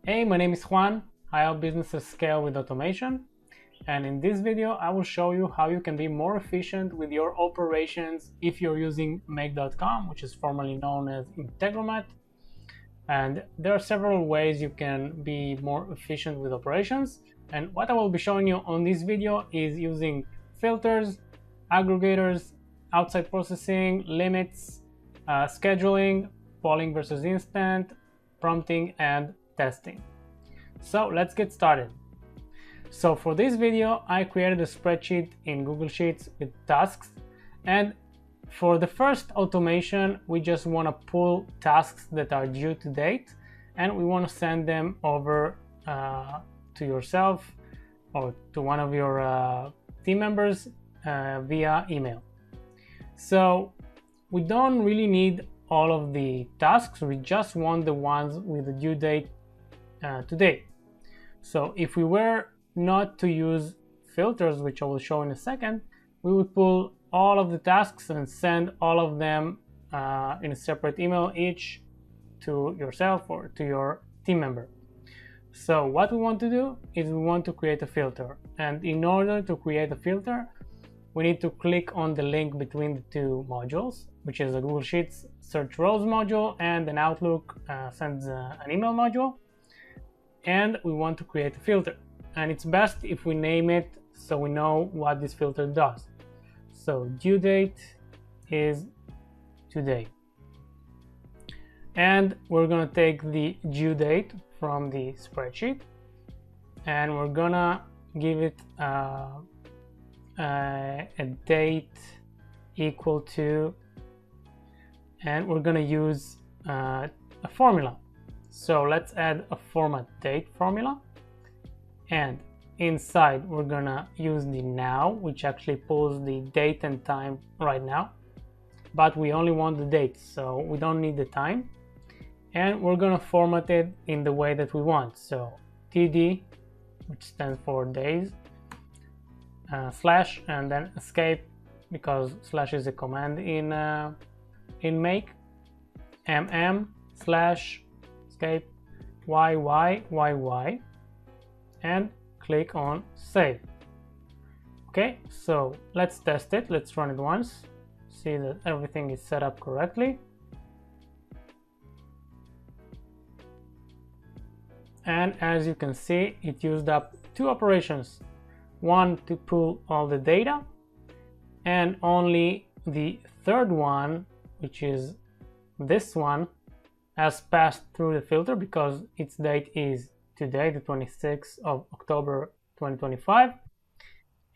Hey, my name is Juan. I help businesses scale with automation. And in this video, I will show you how you can be more efficient with your operations if you're using Make.com, which is formerly known as Integromat. And there are several ways you can be more efficient with operations. And what I will be showing you on this video is using filters, aggregators, outside processing, limits, scheduling, polling versus instant, prompting, and testing. So let's get started. So for this video, I created a spreadsheet in Google Sheets with tasks, and for the first automation, we just want to pull tasks that are due to date, and we want to send them over to yourself or to one of your team members via email. So we don't really need all of the tasks, we just want the ones with the due date today. So if we were not to use filters, which I will show in a second, we would pull all of the tasks and send all of them in a separate email, each to yourself or to your team member. So what we want to do is we want to create a filter, and in order to create a filter, we need to click on the link between the two modules, which is a Google Sheets search rows module and an Outlook sends an email module. And we want to create a filter, and it's best if we name it so we know what this filter does. So due date is today, and we're gonna take the due date from the spreadsheet and we're gonna give it a date equal to, and we're gonna use a formula. So let's add a format date formula, and inside we're gonna use the now, which actually pulls the date and time right now, but we only want the date, so we don't need the time. And we're gonna format it in the way that we want. So TD, which stands for days, slash, and then escape, because slash is a command in Make, slash escape, YY, and click on save. Okay, so let's test it. Let's run it once, see that everything is set up correctly. And as you can see, it used up two operations, one to pull all the data, and only the third one, which is this one, has passed through the filter because its date is today, the 26th of October 2025,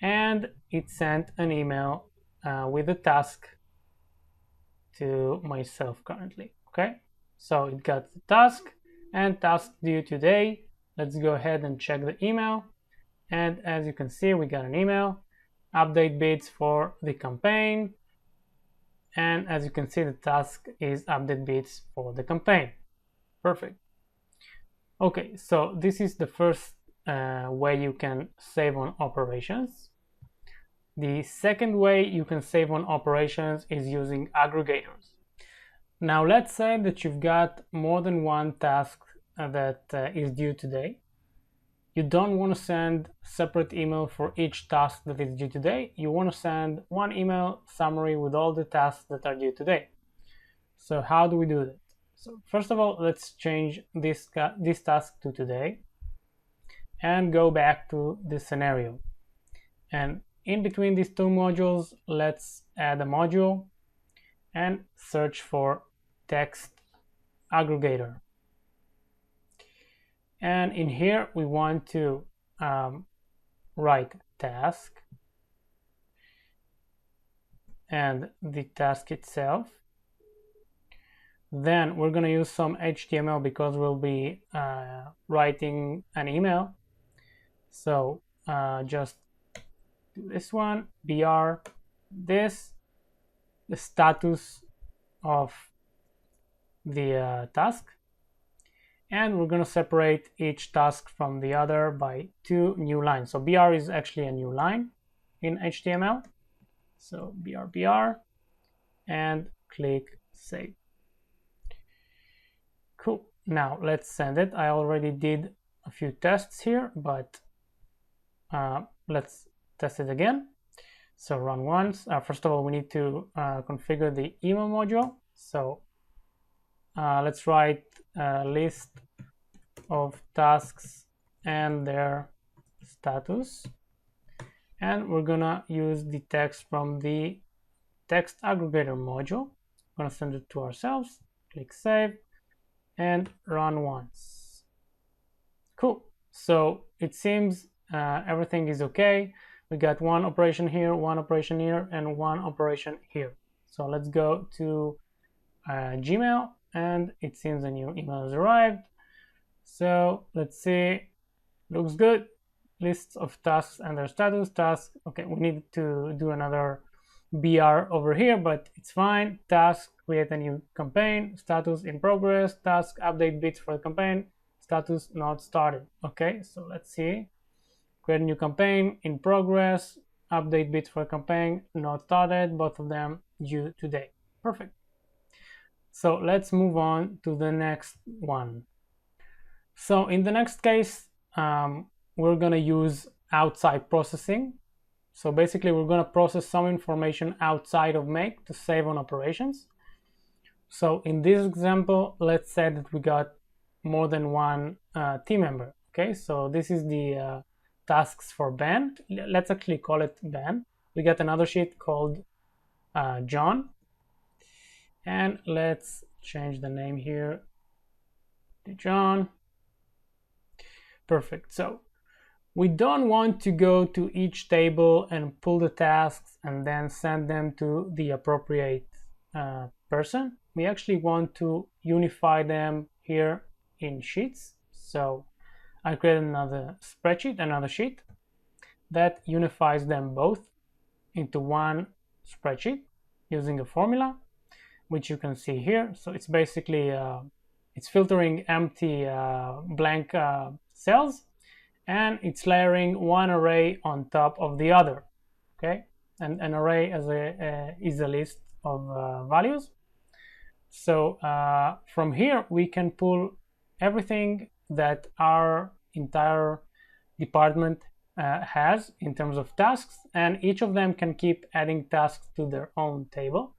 and it sent an email with a task to myself currently. Okay, so it got the task and task due today. Let's go ahead and check the email, and as you can see, we got an email, update bids for the campaign, and as you can see, the task is update bids for the campaign. Perfect. Okay, so this is the first way you can save on operations. The second way you can save on operations is using aggregators. Now let's say that you've got more than one task that is due today. You don't want to send separate email for each task that is due today. You want to send one email summary with all the tasks that are due today. So how do we do that? So first of all, let's change this task to today and go back to this scenario. And in between these two modules, let's add a module and search for text aggregator. And in here, we want to write task and the task itself. Then we're going to use some HTML because we'll be writing an email. So just do this one, BR, this, the status of the task, and we're going to separate each task from the other by two new lines. So BR is actually a new line in HTML. So BR, and click save. Cool. Now let's send it. I already did a few tests here, but let's test it again. So run once. First of all, we need to configure the email module. So let's write a list of tasks and their status. And we're gonna use the text from the text aggregator module. I'm gonna send it to ourselves, click save, and run once. Cool. So it seems everything is okay. We got one operation here, one operation here, and one operation here. So let's go to Gmail, and it seems a new email has arrived. So let's see, looks good. Lists of tasks and their status. Task, okay, we need to do another BR over here, but it's fine. Task, create a new campaign. Status in progress. Task, update bits for the campaign. Status not started. Okay, so let's see. Create a new campaign, in progress. Update bits for the campaign, not started. Both of them due today. Perfect. So let's move on to the next one. So in the next case, we're going to use outside processing. So basically, we're going to process some information outside of Make to save on operations. So in this example, let's say that we got more than one team member. Okay, so this is the tasks for Ben. Let's actually call it Ben. We got another sheet called John. And let's change the name here to John. Perfect. So we don't want to go to each table and pull the tasks and then send them to the appropriate person. We actually want to unify them here in sheets. So I created another spreadsheet, another sheet that unifies them both into one spreadsheet using a formula, which you can see here. So it's basically it's filtering empty blank cells, and it's layering one array on top of the other. Okay, and an array is a list of values. So from here we can pull everything that our entire department has in terms of tasks, and each of them can keep adding tasks to their own table.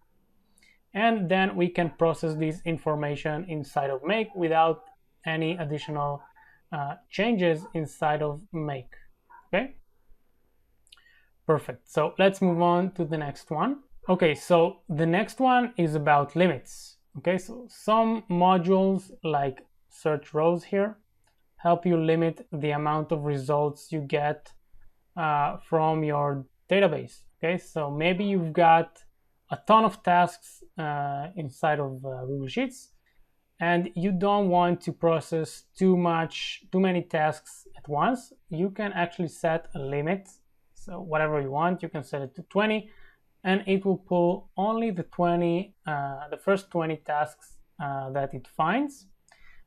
And then we can process this information inside of Make without any additional changes inside of Make. Okay, perfect. So let's move on to the next one. Okay, so the next one is about limits. Okay, so some modules like search rows here help you limit the amount of results you get from your database. Okay, so maybe you've got a ton of tasks inside of Google Sheets, and you don't want to process too many tasks at once. You can actually set a limit. So whatever you want, you can set it to 20, and it will pull only the first 20 tasks that it finds.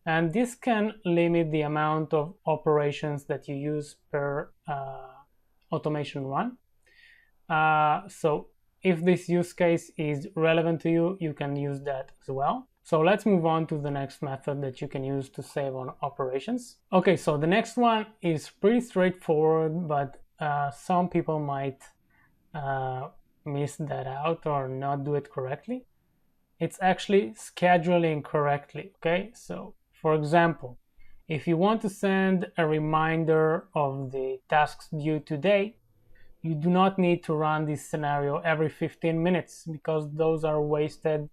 And this can limit the amount of operations that you use per automation run. So if this use case is relevant to you, you can use that as well. So let's move on to the next method that you can use to save on operations. Okay, so the next one is pretty straightforward, but some people might miss that out or not do it correctly. It's actually scheduling correctly. Okay, so for example, if you want to send a reminder of the tasks due today, you do not need to run this scenario every 15 minutes because those are wasted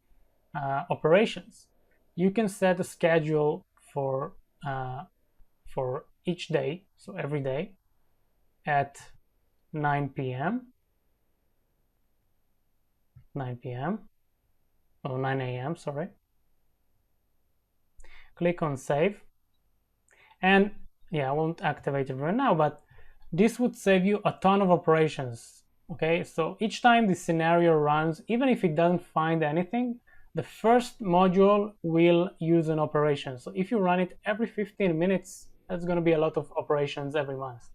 operations. You can set a schedule for each day, so every day at 9 p.m. Oh, 9 a.m. sorry. Click on save, and yeah, I won't activate it right now, but this would save you a ton of operations. Okay, so each time the scenario runs, even if it doesn't find anything, the first module will use an operation. So if you run it every 15 minutes, that's going to be a lot of operations every month.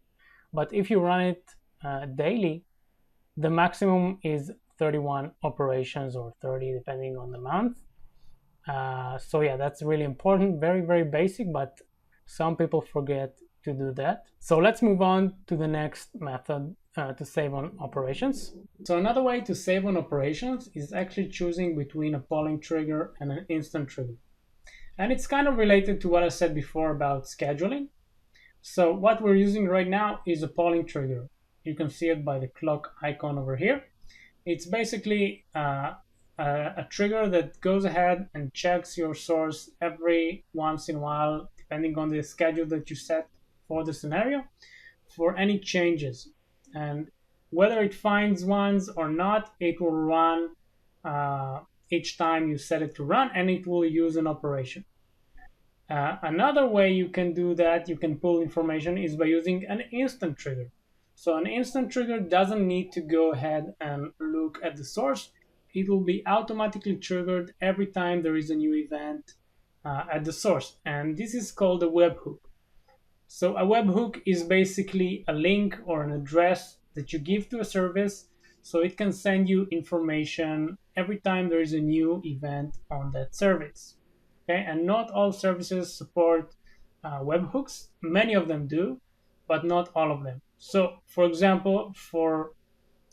But if you run it daily, the maximum is 31 operations or 30 depending on the month. So yeah, that's really important. Very, very basic, but some people forget to do that. So let's move on to the next method to save on operations. So another way to save on operations is actually choosing between a polling trigger and an instant trigger. And it's kind of related to what I said before about scheduling. So what we're using right now is a polling trigger. You can see it by the clock icon over here. It's basically a trigger that goes ahead and checks your source every once in a while, depending on the schedule that you set for the scenario, for any changes. And whether it finds ones or not, it will run each time you set it to run, and it will use an operation. Another way you can do that, you can pull information, is by using an instant trigger. So an instant trigger doesn't need to go ahead and look at the source. It will be automatically triggered every time there is a new event at the source. And this is called a webhook. So a webhook is basically a link or an address that you give to a service so it can send you information every time there is a new event on that service. Okay, and not all services support webhooks. Many of them do, but not all of them. So, for example, for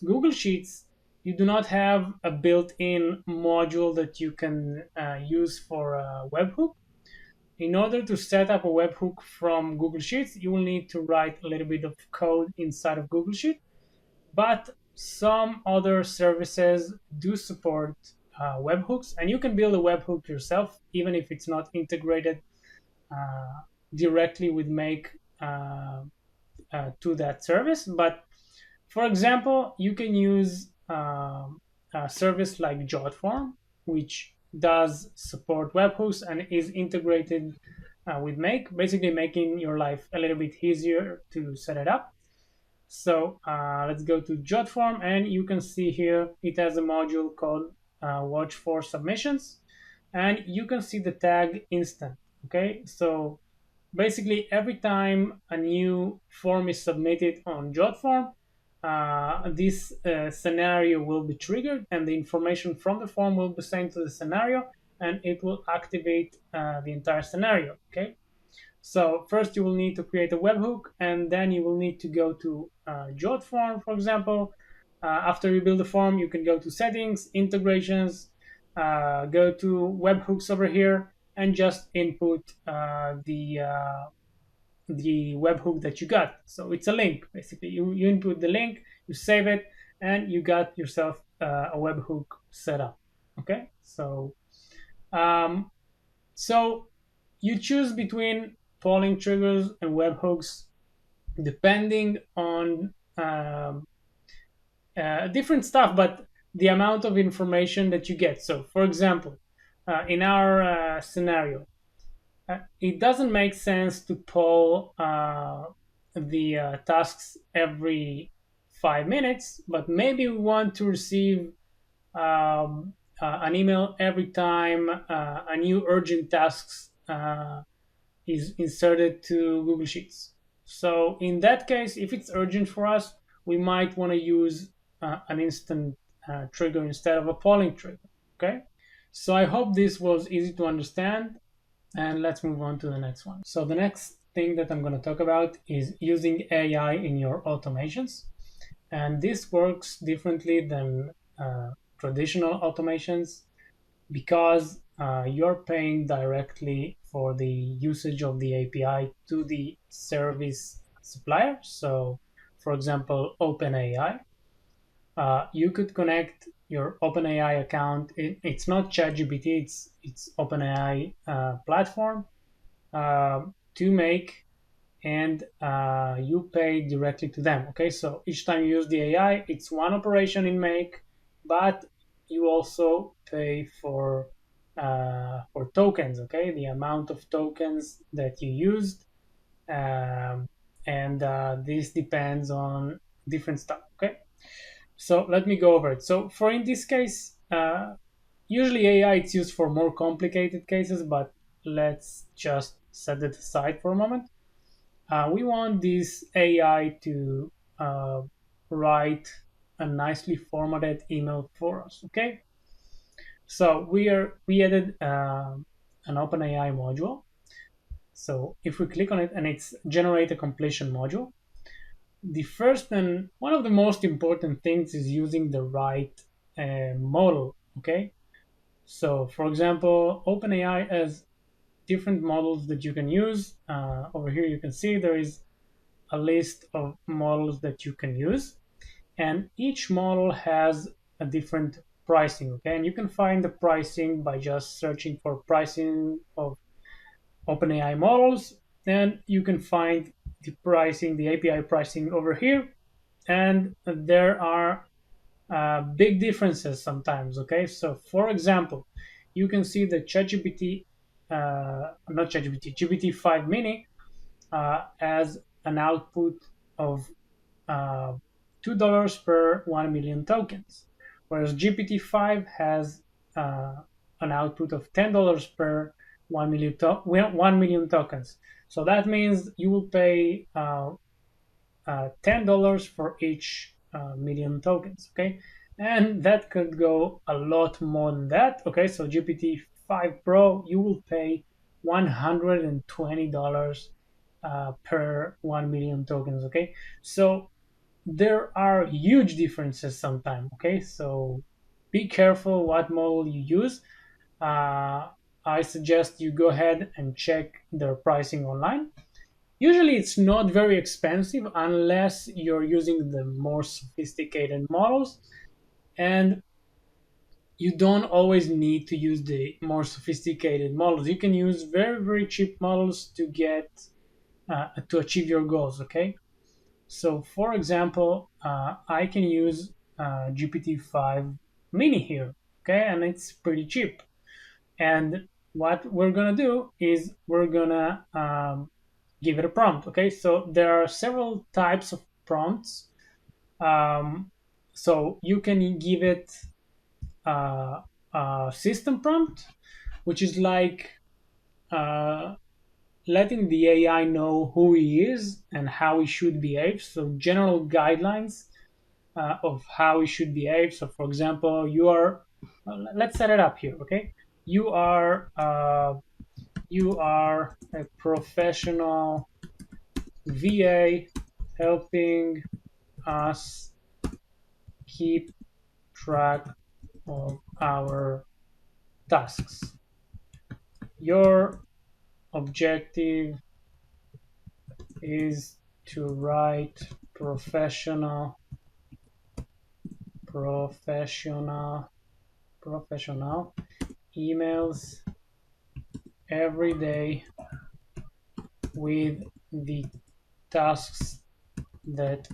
Google Sheets, you do not have a built-in module that you can use for a webhook. In order to set up a webhook from Google Sheets, you will need to write a little bit of code inside of Google Sheets, but some other services do support webhooks, and you can build a webhook yourself, even if it's not integrated directly with Make to that service. But for example, you can use a service like JotForm, which does support webhooks and is integrated with Make, basically making your life a little bit easier to set it up. So let's go to JotForm, and you can see here it has a module called Watch for Submissions, and you can see the tag instant. Okay, so basically every time a new form is submitted on JotForm, this scenario will be triggered, and the information from the form will be sent to the scenario, and it will activate the entire scenario. Okay. So first you will need to create a webhook, and then you will need to go to JotForm, for example. After you build the form, you can go to settings, integrations, go to webhooks over here, and just input the webhook that you got. So it's a link, basically. You input the link, you save it, and you got yourself a webhook set up. Okay, so so you choose between polling triggers and webhooks depending on different stuff, but the amount of information that you get. So, for example, in our scenario, it doesn't make sense to poll the tasks every 5 minutes, but maybe we want to receive an email every time a new urgent tasks is inserted to Google Sheets. So in that case, if it's urgent for us, we might want to use an instant trigger instead of a polling trigger. Okay, so I hope this was easy to understand, and let's move on to the next one. So the next thing that I'm going to talk about is using AI in your automations, and this works differently than traditional automations because you're paying directly for the usage of the API to the service supplier. So, for example, OpenAI. You could connect your OpenAI account. It's not ChatGPT, it's OpenAI platform to Make, and you pay directly to them. Okay, so each time you use the AI, it's one operation in Make, but you also pay for tokens. Okay, the amount of tokens that you used, and this depends on different stuff. Okay, so let me go over it. So for in this case, usually AI it's used for more complicated cases, but let's just set it aside for a moment. We want this AI to write a nicely formatted email for us. Okay, So we added an OpenAI module. So if we click on it, and it's generate a completion module, the first and one of the most important things is using the right model. Okay, so for example, OpenAI has different models that you can use. Over here you can see there is a list of models that you can use, and each model has a different pricing. Okay, and you can find the pricing by just searching for pricing of OpenAI models. Then you can find the pricing, the API pricing over here, and there are big differences sometimes. Okay, so for example, you can see that ChatGPT, not ChatGPT, GPT-5 Mini has an output of uh, $2 per 1 million tokens, whereas GPT-5 has uh, an output of $10 per 1 million tokens. So that means you will pay $10 for each million tokens. Okay, and that could go a lot more than that. Okay, so GPT-5 Pro, you will pay $120 per 1 million tokens. Okay, so there are huge differences sometimes. Okay, so be careful what model you use. I suggest you go ahead and check their pricing online. Usually it's not very expensive unless you're using the more sophisticated models, and you don't always need to use the more sophisticated models. You can use very, very cheap models to get to achieve your goals. Okay, so for example, I can use GPT-5 Mini here. Okay, and it's pretty cheap. And what we're gonna do is we're gonna give it a prompt. Okay, so there are several types of prompts. So you can give it a system prompt, which is like uh, letting the AI know who he is and how he should behave. So general guidelines of how he should behave. So for example, you are, let's set it up here. Okay, you are a professional VA helping us keep track of our tasks. Your objective is to write professional emails every day with the tasks that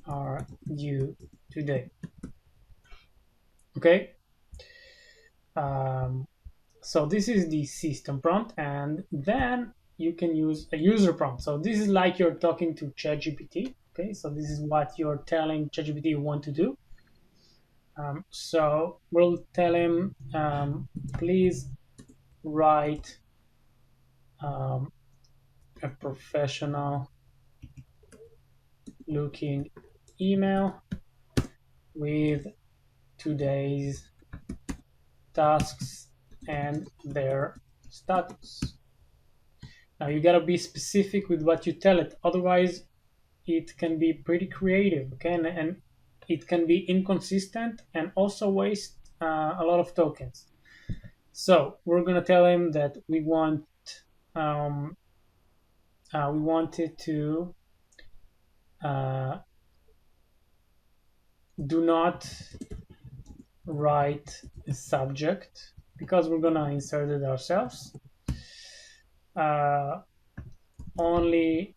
are due today. Okay, so this is the system prompt, and then you can use a user prompt. So this is like you're talking to ChatGPT. Okay, so this is what you're telling ChatGPT you want to do. So we'll tell him, please write a professional looking email with today's tasks and their status. Now you gotta be specific with what you tell it, otherwise it can be pretty creative. Okay, and it can be inconsistent and also waste a lot of tokens. So we're gonna tell him that we wanted to do not write a subject because we're gonna insert it ourselves. Only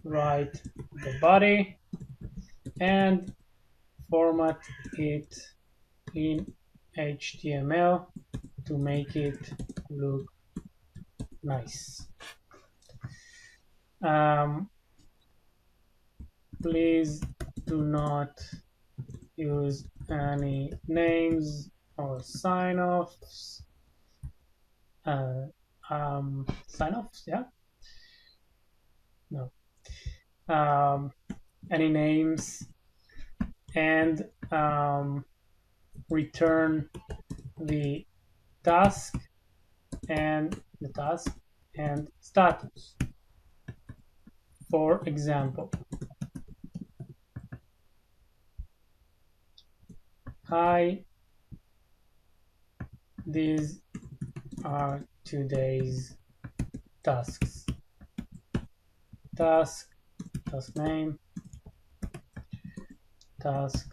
write the body and format it in HTML to make it look nice. Please do not use any names or sign-offs. Sign-offs, yeah? No. Any names, and return the task and status. For example, hi, these are today's tasks. Task name, task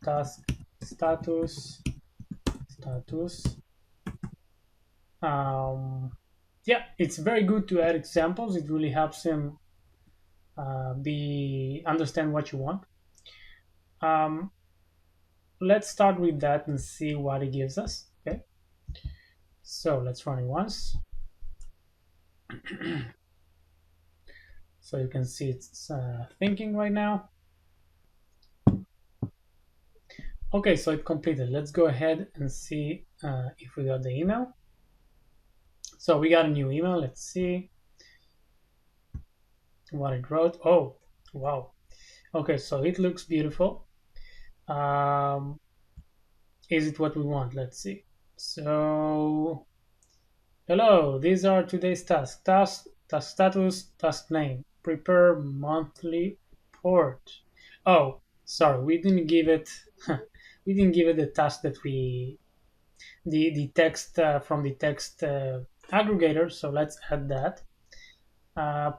task status. Yeah, it's very good to add examples. It really helps him understand what you want. Let's start with that and see what it gives us. Okay, so let's run it once. So you can see it's thinking right now. Okay, so it completed. Let's go ahead and see if we got the email. So we got a new email. Let's see what it wrote. Oh, wow. Okay, so it looks beautiful. Is it what we want? Let's see. So, hello, these are today's tasks. Task status, task name. Prepare monthly report. Oh, sorry, we didn't give it we didn't give it the task that the text from the text aggregator, so let's add that.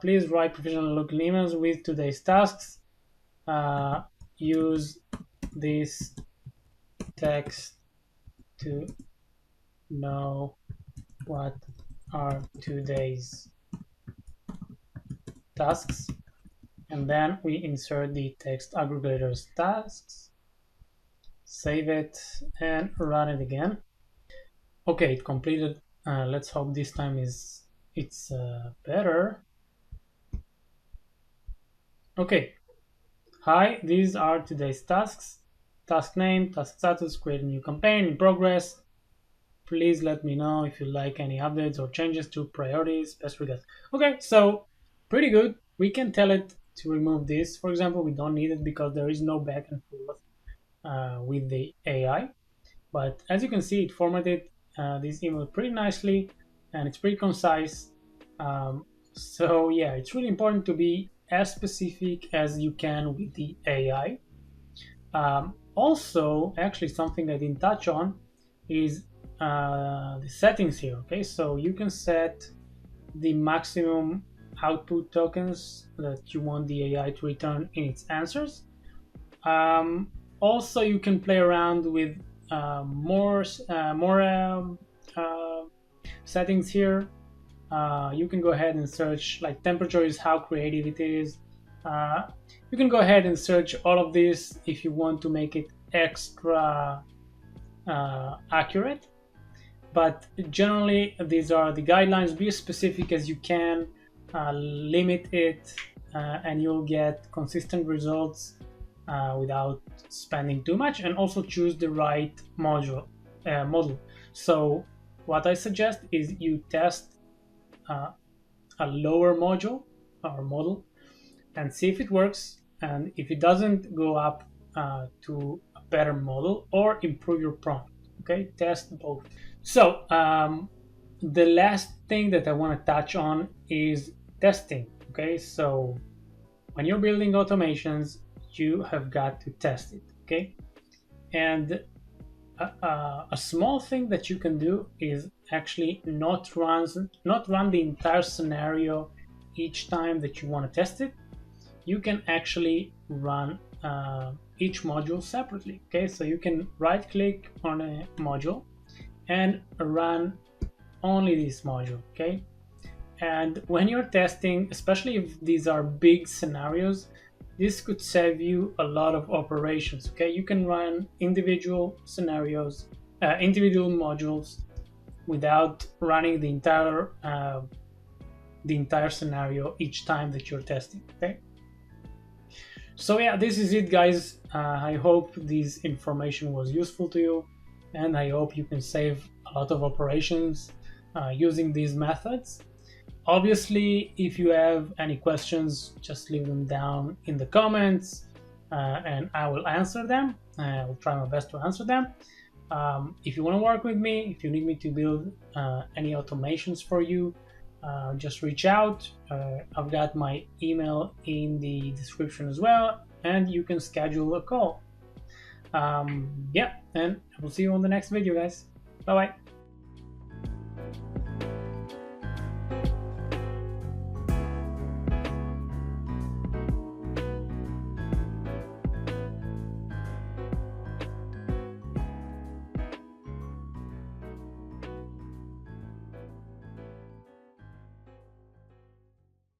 Please write professional looking emails with today's tasks. Use this text to know what are today's tasks, and then we insert the text aggregator's tasks, save it, and run it again. Okay, it completed. Let's hope this time it's better. Okay, hi, these are today's tasks. Task name, task status, create a new campaign in progress. Please let me know if you like any updates or changes to priorities. Best regards. Okay, so pretty good. We can tell it to remove this. For example, we don't need it because there is no back and forth with the AI. But as you can see, it formatted this email pretty nicely and it's pretty concise. So yeah, it's really important to be as specific as you can with the AI. Also, actually, something I didn't touch on is the settings here. Okay, so you can set the maximum output tokens that you want the AI to return in its answers. Also, you can play around with more settings here. You can go ahead and search, like temperature is how creative it is. You can go ahead and search all of this if you want to make it extra accurate. But generally, these are the guidelines. Be as specific as you can, limit it, and you'll get consistent results without spending too much. And also choose the right model. So what I suggest is you test a lower module or model and see if it works. And if it doesn't, go up to a better model or improve your prompt. Okay, test both. So the last thing that I want to touch on is testing. Okay, so when you're building automations, you have got to test it. Okay, and a small thing that you can do is actually not run the entire scenario each time that you want to test it. You can actually run each module separately. Okay, so you can right click on a module and run only this module. Okay, and when you're testing, especially if these are big scenarios, this could save you a lot of operations. Okay, you can run individual scenarios, individual modules without running the entire scenario each time that you're testing. Okay, so yeah, this is it, guys. I hope this information was useful to you, and I hope you can save a lot of operations using these methods. Obviously, if you have any questions, just leave them down in the comments. and I will answer them. I will try my best to answer them. If you want to work with me, if you need me to build any automations for you, just reach out. I've got my email in the description as well, and you can schedule a call. Yeah, and I will see you on the next video, guys. Bye bye.